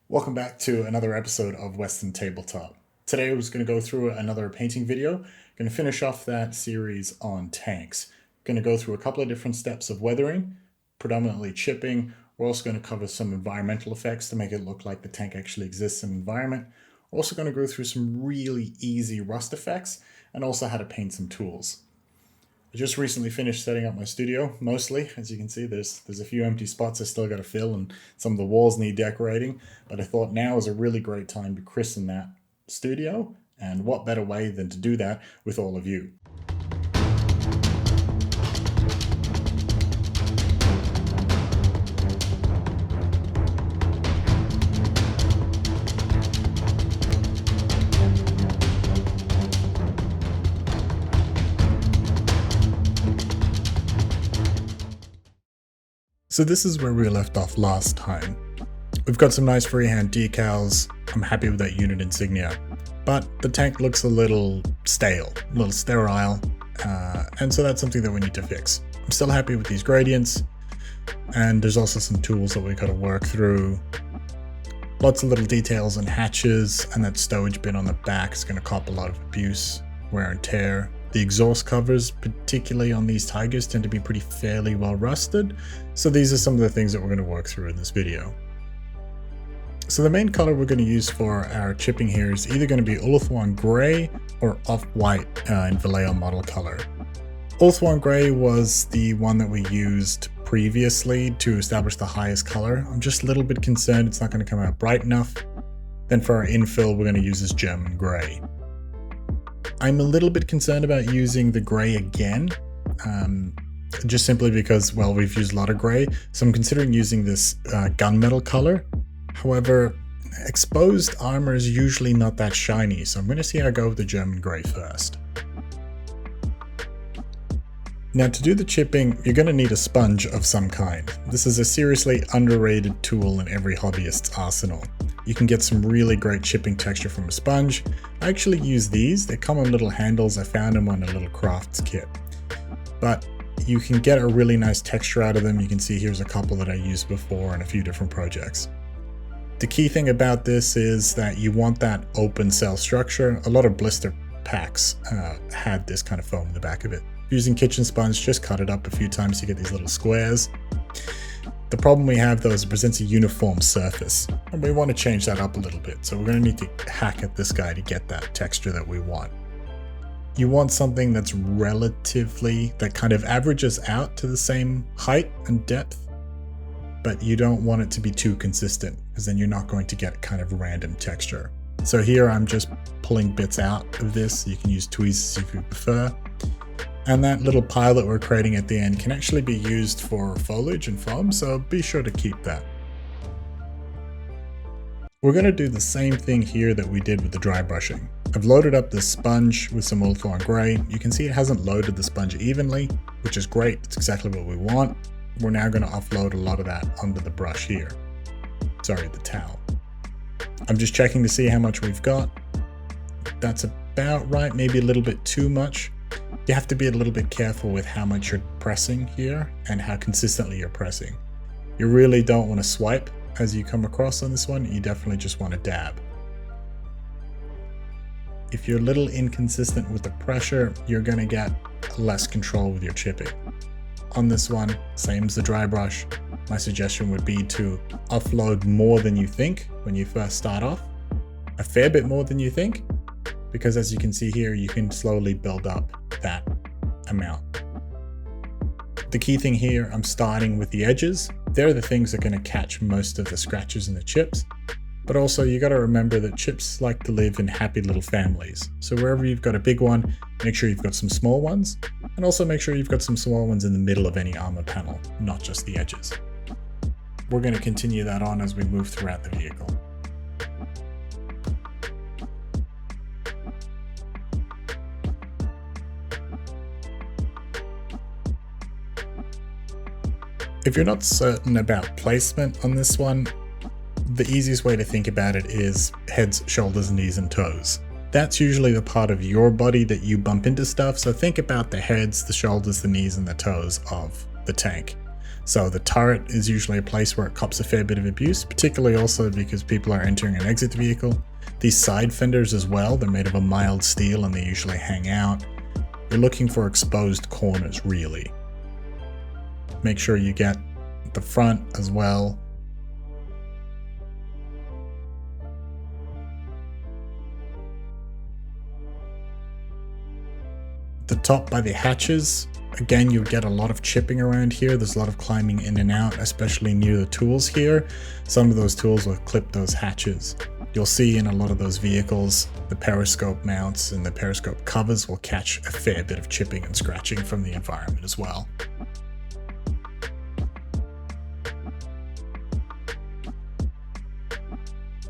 Welcome back to another episode of Western Tabletop. Today I was going to go through another painting video. Going to finish off that series on tanks. Going to go through a couple of different steps of weathering, predominantly chipping. We're also going to cover some environmental effects to make it look like the tank actually exists in the environment. We're also going to go through some really easy rust effects and also how to paint some tools. I just recently finished setting up my studio, mostly. As you can see, there's a few empty spots I still got to fill and some of the walls need decorating, but I thought now is a really great time to christen that studio, and what better way than to do that with all of you. So this is where we left off last time. We've got some nice freehand decals. I'm happy with that unit insignia, but the tank looks a little stale, a little sterile, and so that's something that we need to fix. I'm still happy with these gradients, and there's also some tools that we got to work through. Lots of little details and hatches, and that stowage bin on the back is going to cop a lot of abuse, wear and tear. The exhaust covers, particularly on these Tigers, tend to be fairly well rusted, so these are some of the things that we're going to work through in this video. So the main color we're going to use for our chipping here is either going to be Ulthuan Grey or Off-White in Vallejo model color. Ulthuan Grey was the one that we used previously to establish the highest color. I'm just a little bit concerned it's not going to come out bright enough. Then for our infill, we're going to use this German Grey. I'm a little bit concerned about using the grey again, just simply because, well, we've used a lot of grey, so I'm considering using this gunmetal color. However, exposed armor is usually not that shiny, so I'm going to see how I go with the German Grey first. Now, to do the chipping, you're going to need a sponge of some kind. This is a seriously underrated tool in every hobbyist's arsenal. You can get some really great chipping texture from a sponge. I actually use these. They come on little handles. I found them on a little crafts kit. But you can get a really nice texture out of them. You can see here's a couple that I used before in a few different projects. The key thing about this is that you want that open cell structure. A lot of blister packs had this kind of foam in the back of it. Using kitchen sponge, just cut it up a few times to get these little squares. The problem we have though is it presents a uniform surface, and we want to change that up a little bit, so we're going to need to hack at this guy to get that texture that we want. You want something that's that kind of averages out to the same height and depth, but you don't want it to be too consistent, because then you're not going to get kind of random texture. So here I'm just pulling bits out of this. You can use tweezers if you prefer. And that little pile that we're creating at the end can actually be used for foliage and foam, so be sure to keep that. We're going to do the same thing here that we did with the dry brushing. I've loaded up this sponge with some Ulthuan Grey. You can see it hasn't loaded the sponge evenly, which is great. It's exactly what we want. We're now going to offload a lot of that onto the brush here. Sorry, the towel. I'm just checking to see how much we've got. That's about right, maybe a little bit too much. You have to be a little bit careful with how much you're pressing here and how consistently you're pressing. You really don't want to swipe as you come across on this one. You definitely just want to dab. If you're a little inconsistent with the pressure, you're going to get less control with your chipping. On this one, same as the dry brush, my suggestion would be to offload more than you think when you first start off, a fair bit more than you think, because as you can see here, you can slowly build up that amount. The key thing here, I'm starting with the edges. They're the things that are going to catch most of the scratches and the chips. But also you got to remember that chips like to live in happy little families. So wherever you've got a big one, make sure you've got some small ones, and also make sure you've got some small ones in the middle of any armor panel, not just the edges. We're going to continue that on as we move throughout the vehicle. If you're not certain about placement on this one, the easiest way to think about it is heads, shoulders, knees, and toes. That's usually the part of your body that you bump into stuff, so think about the heads, the shoulders, the knees, and the toes of the tank. So the turret is usually a place where it cops a fair bit of abuse, particularly also because people are entering and exit the vehicle. These side fenders as well, they're made of a mild steel and they usually hang out. You're looking for exposed corners, really. Make sure you get the front as well. The top by the hatches, again, you'll get a lot of chipping around here. There's a lot of climbing in and out, especially near the tools here. Some of those tools will clip those hatches. You'll see in a lot of those vehicles, the periscope mounts and the periscope covers will catch a fair bit of chipping and scratching from the environment as well.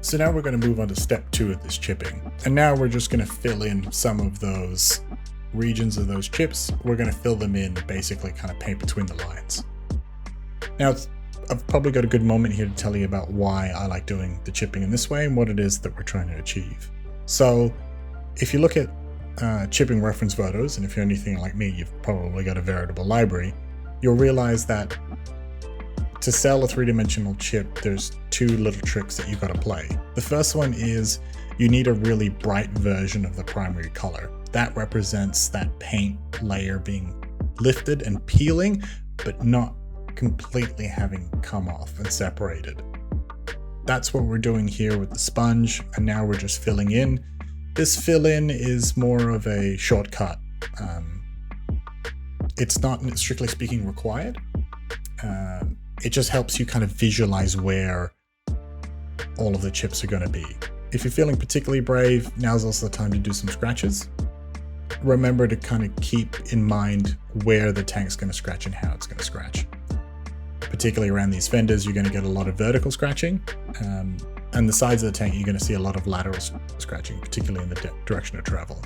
So now we're going to move on to step 2 of this chipping. And now we're just going to fill in some of those regions of those chips. We're going to fill them in, basically kind of paint between the lines. Now, I've probably got a good moment here to tell you about why I like doing the chipping in this way and what it is that we're trying to achieve. So if you look at chipping reference photos, and if you're anything like me, you've probably got a veritable library, you'll realize that to sell a 3-dimensional chip, there's 2 little tricks that you've got to play. The first one is you need a really bright version of the primary color. That represents that paint layer being lifted and peeling, but not completely having come off and separated. That's what we're doing here with the sponge, and now we're just filling in. This fill-in is more of a shortcut. It's not, strictly speaking, required. It just helps you kind of visualize where all of the chips are going to be. If you're feeling particularly brave, now's also the time to do some scratches. Remember to kind of keep in mind where the tank's going to scratch and how it's going to scratch. Particularly around these fenders, you're going to get a lot of vertical scratching, and the sides of the tank, you're going to see a lot of lateral scratching, particularly in the direction of travel.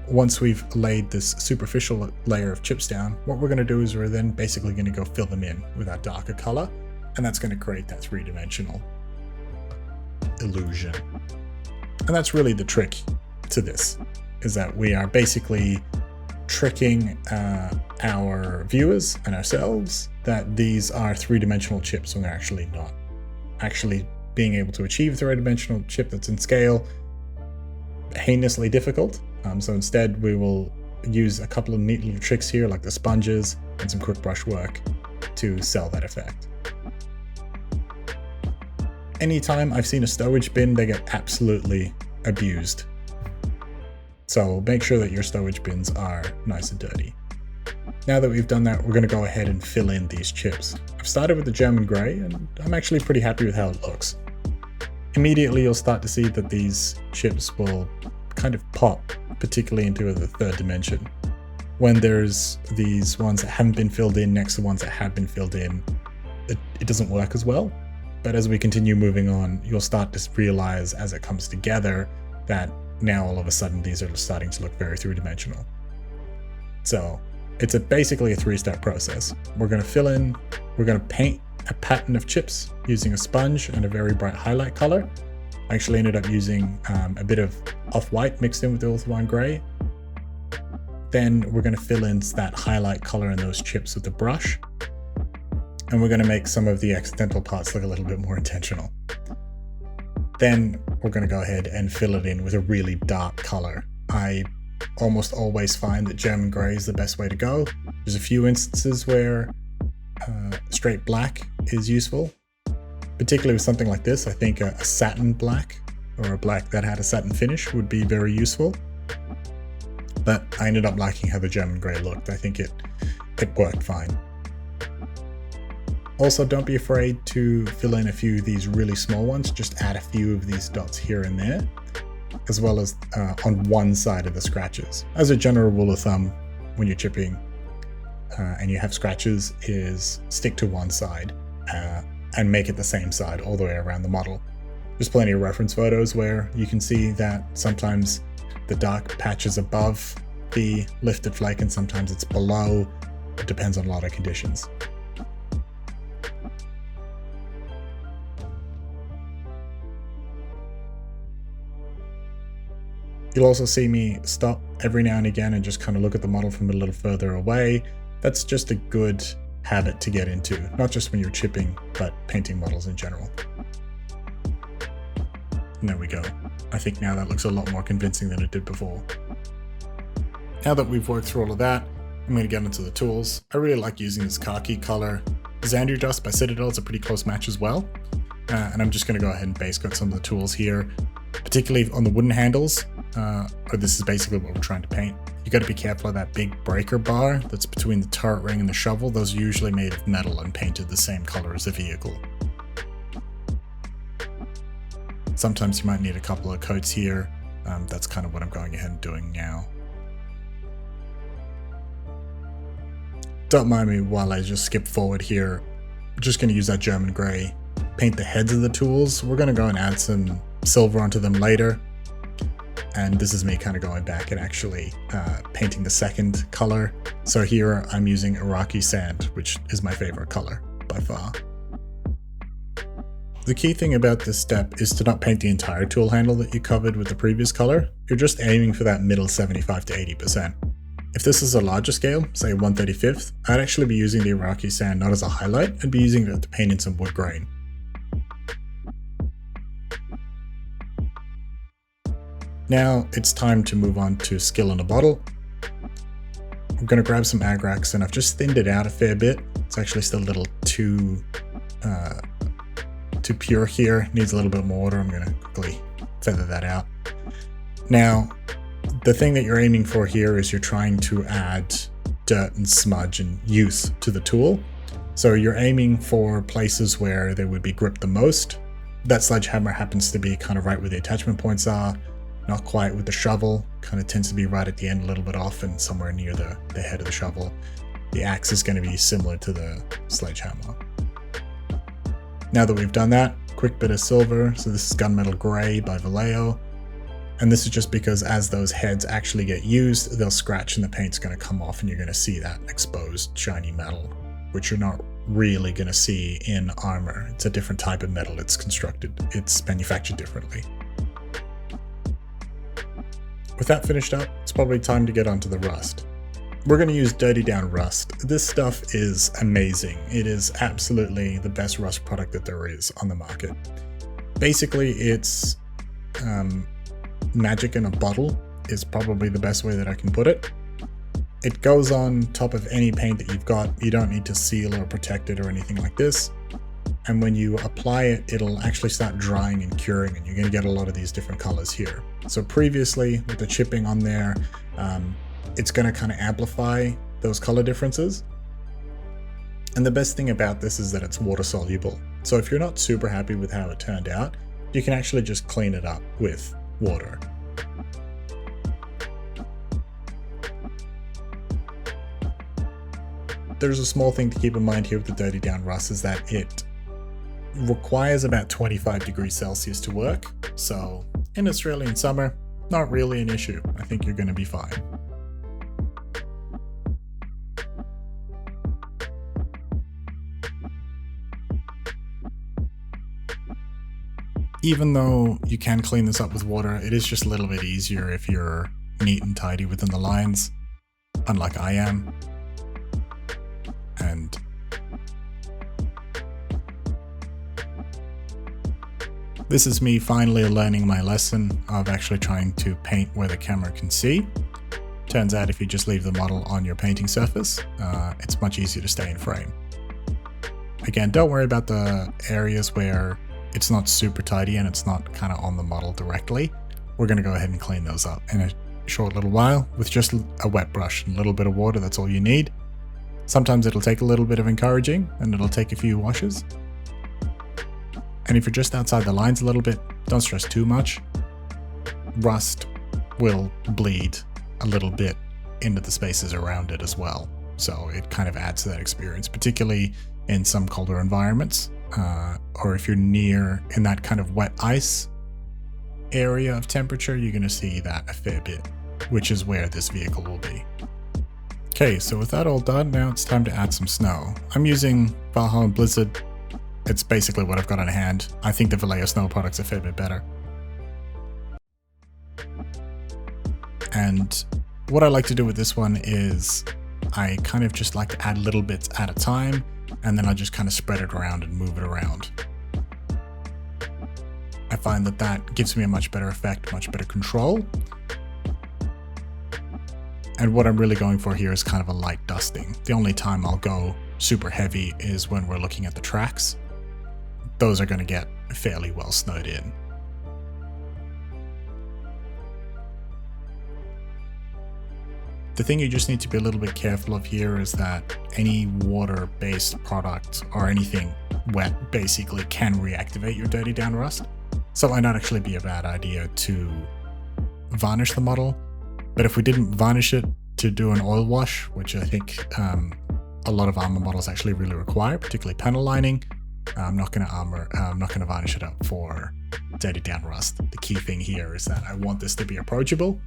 Once we've laid this superficial layer of chips down, what we're going to do is we're then basically going to go fill them in with our darker color, and that's going to create that 3-dimensional illusion. And that's really the trick to this, is that we are basically tricking our viewers and ourselves that these are 3-dimensional chips when they're actually not. Actually being able to achieve a 3-dimensional chip that's in scale, heinously difficult. So instead we will use a couple of neat little tricks here, like the sponges and some quick brush work to sell that effect. Anytime I've seen a stowage bin, they get absolutely abused. So make sure that your stowage bins are nice and dirty. Now that we've done that, we're going to go ahead and fill in these chips. I've started with the German grey, and I'm actually pretty happy with how it looks. Immediately you'll start to see that these chips will kind of pop, particularly into the 3rd dimension. When there's these ones that haven't been filled in next to ones that have been filled in, it doesn't work as well. But as we continue moving on, you'll start to realize as it comes together that now all of a sudden these are starting to look very 3-dimensional. So it's basically a 3-step process. We're going to fill in, we're going to paint a pattern of chips using a sponge and a very bright highlight color. I actually ended up using a bit of off-white mixed in with the ultraviolet gray. Then we're going to fill in that highlight color in those chips with the brush. And we're going to make some of the accidental parts look a little bit more intentional. Then we're going to go ahead and fill it in with a really dark color. I almost always find that German grey is the best way to go. There's a few instances where straight black is useful. Particularly with something like this, I think a satin black or a black that had a satin finish would be very useful. But I ended up liking how the German grey looked. I think it worked fine. Also, don't be afraid to fill in a few of these really small ones. Just add a few of these dots here and there, as well as on one side of the scratches. As a general rule of thumb, when you're chipping and you have scratches, is stick to one side and make it the same side all the way around the model. There's plenty of reference photos where you can see that sometimes the dark patch is above the lifted flake and sometimes it's below. It depends on a lot of conditions. You'll also see me stop every now and again and just kind of look at the model from a little further away. That's just a good habit to get into, not just when you're chipping, but painting models in general. And there we go. I think now that looks a lot more convincing than it did before. Now that we've worked through all of that, I'm going to get into the tools. I really like using this khaki color. Xandria Dust by Citadel is a pretty close match as well. And I'm just going to go ahead and base coat some of the tools here, particularly on the wooden handles. Or this is basically what we're trying to paint. You got to be careful of that big breaker bar that's between the turret ring and the shovel. Those are usually made of metal and painted the same color as the vehicle. Sometimes you might need a couple of coats here. That's kind of what I'm going ahead and doing now. Don't mind me while I just skip forward here. I'm just going to use that German grey, paint the heads of the tools. We're going to go and add some silver onto them later. And this is me kind of going back and actually painting the second color. So here I'm using Iraqi sand, which is my favorite color by far. The key thing about this step is to not paint the entire tool handle that you covered with the previous color. You're just aiming for that middle 75 to 80%. If this is a larger scale, say 1/35th, I'd actually be using the Iraqi sand not as a highlight, I'd be using it to paint in some wood grain. Now it's time to move on to skill in a bottle. I'm going to grab some Agrax and I've just thinned it out a fair bit. It's actually still a little too pure here. Needs a little bit more water. I'm going to quickly feather that out. Now, the thing that you're aiming for here is you're trying to add dirt and smudge and use to the tool. So you're aiming for places where they would be gripped the most. That sledgehammer happens to be kind of right where the attachment points are, not quite with the shovel, kind of tends to be right at the end, a little bit off and somewhere near the head of the shovel. The axe is going to be similar to the sledgehammer. Now that we've done that, quick bit of silver. So this is Gunmetal Grey by Vallejo. And this is just because as those heads actually get used, they'll scratch and the paint's going to come off and you're going to see that exposed shiny metal, which you're not really going to see in armor. It's a different type of metal. It's constructed, it's manufactured differently. With that finished up, it's probably time to get onto the rust. We're going to use Dirty Down Rust. This stuff is amazing. It is absolutely the best rust product that there is on the market. Basically, it's magic in a bottle is probably the best way that I can put it. It goes on top of any paint that you've got. You don't need to seal or protect it or anything like this. And when you apply it, it'll actually start drying and curing, and you're going to get a lot of these different colors here. So previously, with the chipping on there, it's going to kind of amplify those color differences. And the best thing about this is that it's water soluble. So if you're not super happy with how it turned out, you can actually just clean it up with water. There's a small thing to keep in mind here with the Dirty Down Rust is that it requires about 25 degrees Celsius to work. So in Australian summer, not really an issue. I think you're going to be fine. Even though you can clean this up with water, it is just a little bit easier if you're neat and tidy within the lines, unlike I am. And this is me finally learning my lesson of actually trying to paint where the camera can see. Turns out if you just leave the model on your painting surface, it's much easier to stay in frame. Again, don't worry about the areas where it's not super tidy and it's not kind of on the model directly. We're going to go ahead and clean those up in a short little while with just a wet brush and a little bit of water. That's all you need. Sometimes it'll take a little bit of encouraging and it'll take a few washes. And if you're just outside the lines a little bit, don't stress too much. Rust will bleed a little bit into the spaces around it as well. So it kind of adds to that experience, particularly in some colder environments. Or if you're near in that kind of wet ice area of temperature, you're going to see that a fair bit, which is where this vehicle will be. Okay, so with that all done, now it's time to add some snow. I'm using Valhalla Blizzard. It's basically what I've got on hand. I think the Vallejo snow product's a fair bit better. And what I like to do with this one is I kind of just like to add little bits at a time, and then I just kind of spread it around and move it around. I find that that gives me a much better effect, much better control. And what I'm really going for here is kind of a light dusting. The only time I'll go super heavy is when we're looking at the tracks. Those are going to get fairly well snowed in. The thing you just need to be a little bit careful of here is that any water-based product or anything wet basically can reactivate your dirty down rust. So it might not actually be a bad idea to varnish the model. But if we didn't varnish it to do an oil wash, which I think a lot of armor models actually really require, particularly panel lining, I'm not going to varnish it up for dirty down rust. The key thing here is that I want this to be approachable,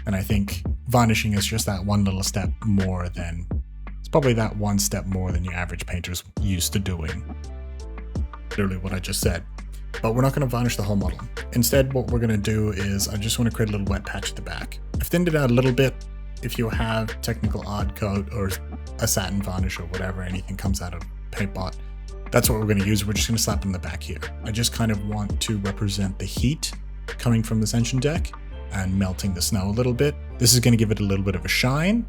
and I think varnishing is just that one little step more than, it's probably that one step more than your average painter's used to doing. Literally what I just said. But we're not going to varnish the whole model. Instead, what we're going to do is I just want to create a little wet patch at the back. I've thinned it out a little bit. If you have technical art coat or a satin varnish or whatever, anything comes out of PaintBot, that's what we're going to use. We're just going to slap on the back here. I just kind of want to represent the heat coming from the Ascension deck and melting the snow a little bit. This is going to give it a little bit of a shine.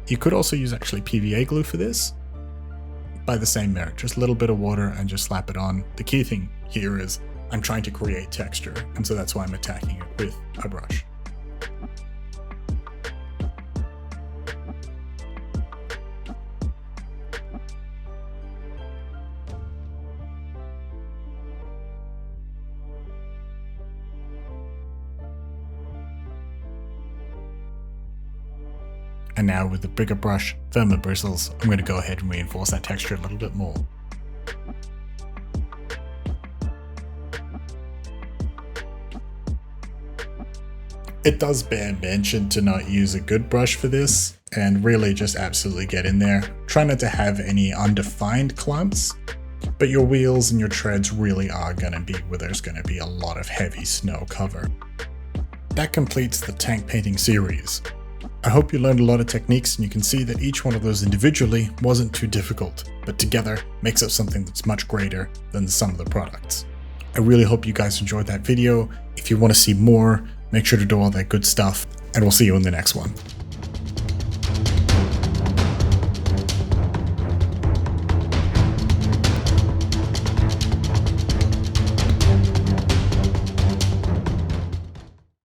You could also use actually PVA glue for this. By the same merit, just a little bit of water and just slap it on. The key thing here is I'm trying to create texture, and so that's why I'm attacking it with a brush. And now with the bigger brush, firmer bristles, I'm going to go ahead and reinforce that texture a little bit more. It does bear mention to not use a good brush for this, and really just absolutely get in there. Try not to have any undefined clumps, but your wheels and your treads really are going to be where there's going to be a lot of heavy snow cover. That completes the tank painting series. I hope you learned a lot of techniques, and you can see that each one of those individually wasn't too difficult, but together makes up something that's much greater than the sum of the products. I really hope you guys enjoyed that video. If you want to see more, make sure to do all that good stuff, and we'll see you in the next one.